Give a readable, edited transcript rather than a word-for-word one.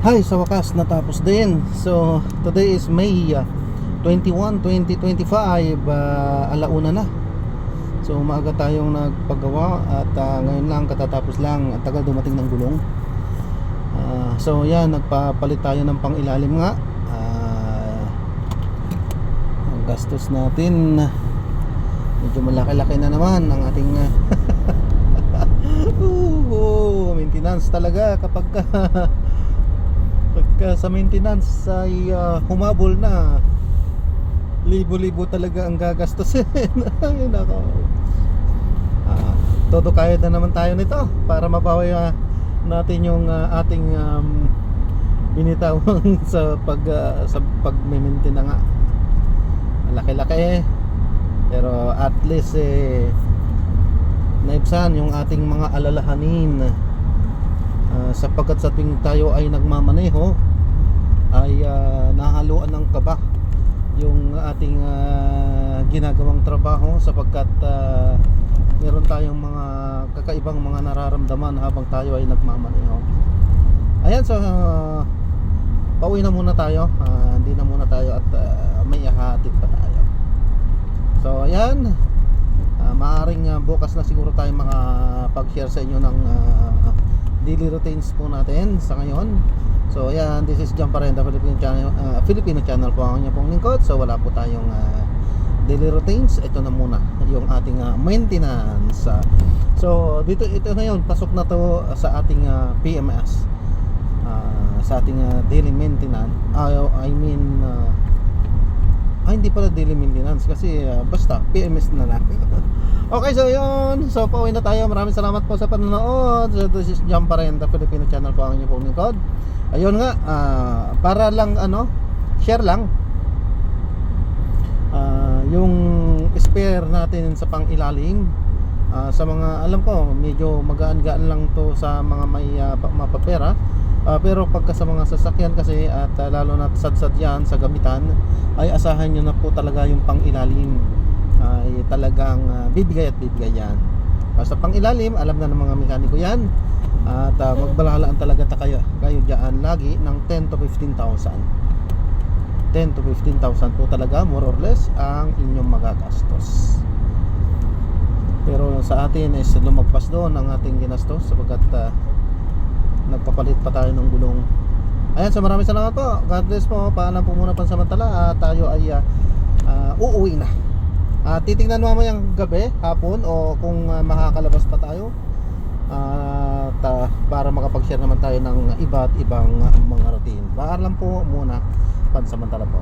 Hi, sa wakas natapos din. So, today is May 21, 2025, alauna na. So, maaga tayong nagpagawa at ngayon lang katatapos lang. Ang tagal dumating ng gulong. So, yan, nagpapalit tayo ng pangilalim nga. Ang gastos natin, medyo malaki-laki na naman ang ating maintenance talaga kapag pagka sa maintenance ay humabol na, libo-libo talaga ang gagastusin. Ay nako, todo kaya na naman tayo nito para mabawi natin yung ating binitawan sa pag-maintain na nga. Laki-laki pero at least naibsan yung ating mga alalahanin, sapagkat sa tuwing tayo ay nagmamaneho ay nahaluan ng kaba yung ating ginagawang trabaho, sapagkat meron tayong mga kakaibang mga nararamdaman habang tayo ay nagmamaneho. Ayan, so pauwi na muna tayo, hindi na muna tayo at may ihahatid pa tayo. So ayan, maaaring bukas na siguro tayo makapag-share sa inyo ng daily routines po natin sa ngayon. So ayan, this is John Parenta, Filipino channel po ang inyong pong lingkod. So wala po tayong daily routines. Ito na muna yung ating maintenance. So dito, ito na yun, pasok na to sa ating PMS, sa ating daily maintenance. Hindi pala daily maintenance kasi basta PMS na lang. Okay, so yun. So pauwi na tayo. Maraming salamat po sa panonood. So this is John Parenta, Filipino channel po ang inyong pong lingkod. Ayun nga, para lang share lang yung spare natin sa pangilalim, sa mga, alam ko medyo magaan-gaan lang to sa mga may mapapera, pero pagka sa mga sasakyan kasi at lalo na sad-sad yan sa gamitan, ay asahan nyo na po talaga yung pangilalim ay talagang bibigay at bibigay yan. Basta pangilalim, alam na ng mga mekaniko yan. At magbalahalaan talaga kayo dyan lagi ng 10 to 15,000. 10 to 15,000 po talaga, more or less, ang inyong magagastos. Pero sa atin is lumagpas doon ang ating ginastos, sapagkat nagpapalit pa tayo ng gulong. Ayan, so maraming salamat po. God bless po. Paalam po muna pansamantala. Tayo ay uuwi na. Titingnan mo mamayang gabi, hapon, o kung makakalabas pa tayo, para makapag-share naman tayo ng iba't ibang mga routine. Paalam po muna pansamantala po.